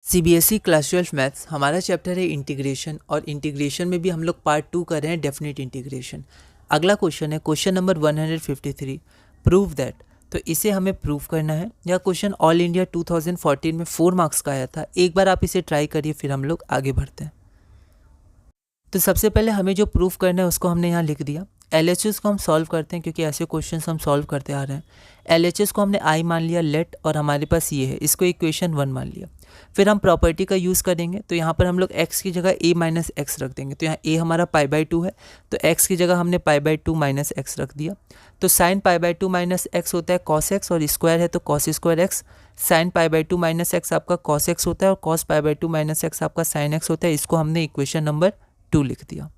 CBSE class 12 maths हमारा chapter है integration, और इंटीग्रेशन में भी हम लोग पार्ट 2 कर रहे हैं डेफिनेट इंटीग्रेशन। अगला क्वेश्चन है क्वेश्चन नंबर 153, प्रूव दैट। तो इसे हमें प्रूव करना है। यह क्वेश्चन ऑल इंडिया 2014 में 4 मार्क्स का आया था। एक बार आप इसे ट्राई करिए, फिर हम लोग आगे बढ़ते हैं। तो सबसे पहले हमें जो प्रूफ करना है उसको हमने यहाँ लिख दिया। LHS को हम सॉल्व करते हैं क्योंकि ऐसे क्वेश्चंस हम सॉल्व करते आ रहे हैं। LHS को हमने आई मान लिया, लेट, और हमारे पास ये है, इसको इक्वेशन 1 मान लिया। फिर हम प्रॉपर्टी का यूज़ करेंगे, तो यहाँ पर हम लोग x की जगह a माइनस एक्स रख देंगे। तो यहाँ a हमारा π/2 है, तो x की जगह हमने π/2 माइनस एक्स रख दिया। तो साइन π/2 माइनस एक्स होता है cos x, और स्क्वायर है तो cos square x। Sine π/2 minus x आपका cos x होता है, और cos π/2 माइनस एक्स आपका sin x होता है। इसको हमने इक्वेशन नंबर 2 लिख दिया।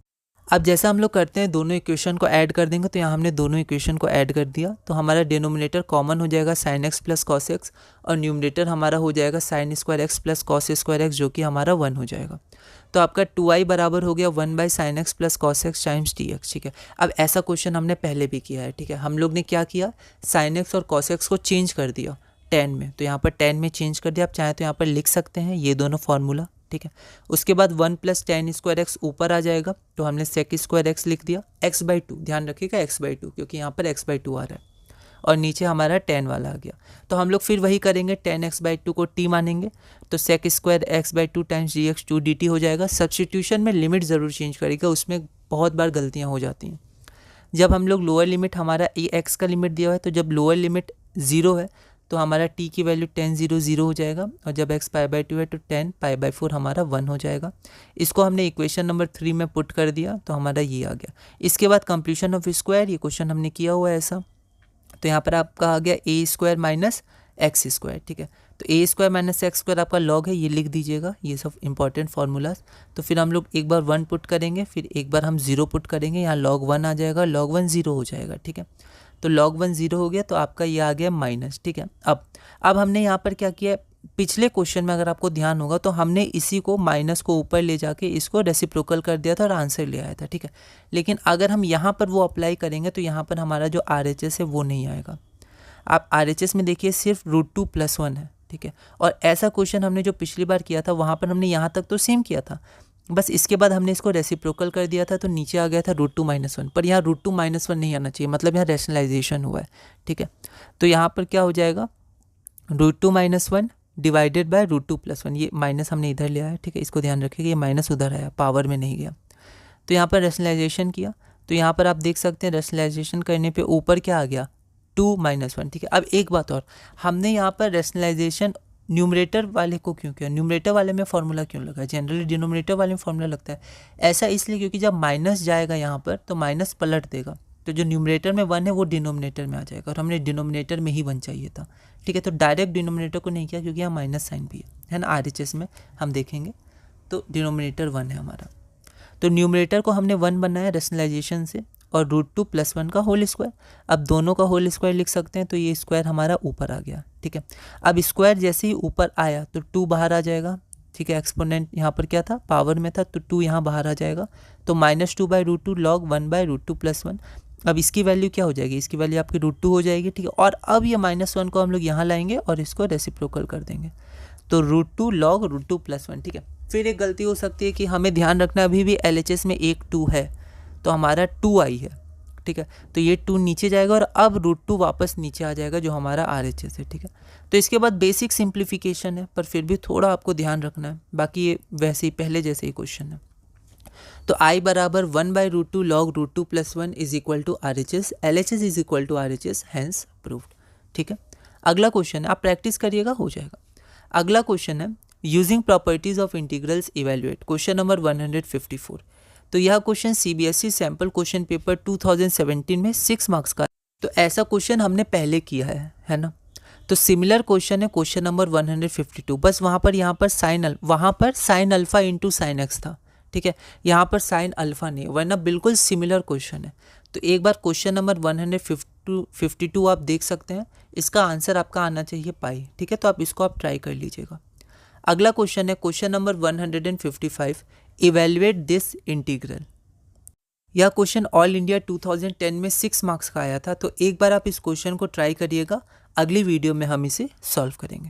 अब जैसा हम लोग करते हैं, दोनों इक्वेशन को ऐड कर देंगे। तो यहाँ हमने दोनों इक्वेशन को ऐड कर दिया, तो हमारा डिनोमिनेटर कॉमन हो जाएगा sin x plus cos x, और न्यूमरेटर हमारा हो जाएगा sin square x plus cos square x, जो कि हमारा 1 हो जाएगा। तो आपका 2i बराबर हो गया 1/sin x plus cos x times dx। ठीक है, अब ऐसा क्वेश्चन हमने पहले भी किया है। ठीक है, हम लोग ने क्या किया, sin x और cos x को चेंज कर दिया tan में, तो यहाँ पर tan में चेंज कर दिया। आप चाहें तो यहाँ पर लिख सकते हैं ये दोनों फार्मूला। ठीक है, उसके बाद 1 प्लस tan स्क्वायर एक्स ऊपर आ जाएगा, तो हमने sec स्क्वायर एक्स लिख दिया। x/2, ध्यान रखिएगा x/2, क्योंकि यहाँ पर x/2 आ रहा है, और नीचे हमारा tan वाला आ गया। तो हम लोग फिर वही करेंगे, tan x/2 को t मानेंगे, तो sec square x/2 times dx 2dt हो जाएगा। सब्स्टिट्यूशन में लिमिट ज़रूर चेंज करेगा, उसमें बहुत बार गलतियाँ हो जाती हैं। जब हम लोग लोअर लिमिट, हमारा ए एक्स का लिमिट दिया हुआ है, तो जब लोअर लिमिट 0 है तो हमारा t की वैल्यू tan 0 0 हो जाएगा, और जब x π/2 है तो tan π/4 हमारा 1 हो जाएगा। इसको हमने इक्वेशन नंबर 3 में पुट कर दिया, तो हमारा ये आ गया। इसके बाद कंप्लीशन ऑफ स्क्वायर, ये क्वेश्चन हमने किया हुआ है ऐसा। तो यहाँ पर आपका आ गया a square minus x square. ठीक है, तो a square minus x square आपका लॉग है, ये लिख दीजिएगा, ये सब इंपॉर्टेंट फार्मूलाज। तो फिर हम लोग एक बार 1 पुट करेंगे, फिर एक बार हम 0 पुट करेंगे, यहाँ log 1 आ जाएगा, log 1 0 हो जाएगा। ठीक है, तो log 1 0 हो गया, तो आपका ये आ गया माइनस। ठीक है, अब हमने यहाँ पर क्या किया, पिछले क्वेश्चन में अगर आपको ध्यान होगा तो हमने इसी को माइनस को ऊपर ले जाके इसको रेसिप्रोकल कर दिया था और आंसर ले आया था। ठीक है, लेकिन अगर हम यहाँ पर वो अप्लाई करेंगे तो यहाँ पर हमारा जो RHS है वो नहीं आएगा। आप RHS में देखिए सिर्फ √2 + 1 है। ठीक है, और ऐसा क्वेश्चन हमने जो पिछली बार किया था वहाँ पर हमने यहाँ तक तो सेम किया था, बस इसके बाद हमने इसको रेसिप्रोकल कर दिया था, तो नीचे आ गया था √2 - 1, पर यहाँ √2 - 1 नहीं आना चाहिए, मतलब यहाँ रैशनलाइजेशन हुआ है। ठीक है, तो यहाँ पर क्या हो जाएगा, √2 - 1 डिवाइडेड बाय √2 + 1। ये माइनस हमने इधर लिया है। ठीक है, इसको ध्यान रखिएगा, ये माइनस उधर आया, पावर में नहीं गया। तो यहाँ पर रैशनलाइजेशन किया, तो यहाँ पर आप देख सकते हैं रैशनलाइजेशन करने पे ऊपर क्या आ गया, 2 - 1। ठीक है, अब एक बात और, हमने यहाँ पर रैशनलाइजेशन न्यूमरेटर वाले को क्यों किया, न्यूमरेटर वाले में फार्मूला क्यों लगा, जनरली डिनोमिनेटर वाले में फार्मूला लगता है। ऐसा इसलिए क्योंकि जब माइनस जाएगा यहाँ पर तो माइनस पलट देगा, तो जो न्यूमरेटर में 1 है वो डिनोमिनेटर में आ जाएगा, और हमने डिनोमिनेटर में ही 1 चाहिए था। ठीक है, तो डायरेक्ट डिनोमिनेटर को नहीं किया क्योंकि यहाँ माइनस साइन भी है ना। RHS में हम देखेंगे तो डिनोमिनेटर 1 है हमारा, तो न्यूमरेटर को हमने 1 बनाया रैशनलाइजेशन से, और √2 + 1 का होल स्क्वायर। अब दोनों का होल स्क्वायर लिख सकते हैं, तो ये स्क्वायर हमारा ऊपर आ गया। ठीक है, अब स्क्वायर जैसे ही ऊपर आया तो 2 बाहर आ जाएगा। ठीक है, एक्सपोनेंट यहाँ पर क्या था, पावर में था, तो 2 यहाँ बाहर आ जाएगा, तो -2/√2 log 1/√2 + 1। अब इसकी वैल्यू क्या हो जाएगी, इसकी वैल्यू आपकी √2 हो जाएगी। ठीक है, और अब ये -1 को हम लोग यहाँ लाएंगे और इसको रेसिप्रोकल कर देंगे, तो √2 log √2 + 1। ठीक है, फिर एक गलती हो सकती है कि हमें ध्यान रखना, अभी भी LHS में एक 2 है, तो हमारा 2i है। ठीक है, तो ये 2 नीचे जाएगा, और अब √2 वापस नीचे आ जाएगा, जो हमारा RHS है। ठीक है, तो इसके बाद बेसिक सिंप्लीफिकेशन है, पर फिर भी थोड़ा आपको ध्यान रखना है, बाकी ये वैसे ही पहले जैसे ही क्वेश्चन है। तो i बराबर 1/√2 log √2 + 1 is equal to RHS, LHS is equal to RHS, hence proved. ठीक है, अगला क्वेश्चन है, आप प्रैक्टिस करिएगा, हो जाएगा। अगला क्वेश्चन है using properties of integrals evaluate, question number 154। तो यह question CBSE sample question paper 2017 में 6 मार्क्स का। तो ऐसा क्वेश्चन हमने पहले किया है ना। तो सिमिलर क्वेश्चन है क्वेश्चन नंबर 152, बस वहाँ पर sine alpha into sine x था। ठीक है, यहाँ पर साइन अल्फा नहीं, वरना बिल्कुल सिमिलर क्वेश्चन है। तो एक बार क्वेश्चन नंबर 152 आप देख सकते हैं, इसका आंसर आपका आना चाहिए पाई। ठीक है, तो आप इसको ट्राई कर लीजिएगा। अगला क्वेश्चन है question number 155, evaluate this integral. यह क्वेश्चन ऑल इंडिया 2010 में 6 मार्क्स का आया था। तो एक बार आप इस क्वेश्चन को ट्राई करिएगा, अगली वीडियो में हम इसे सॉल्व करेंगे।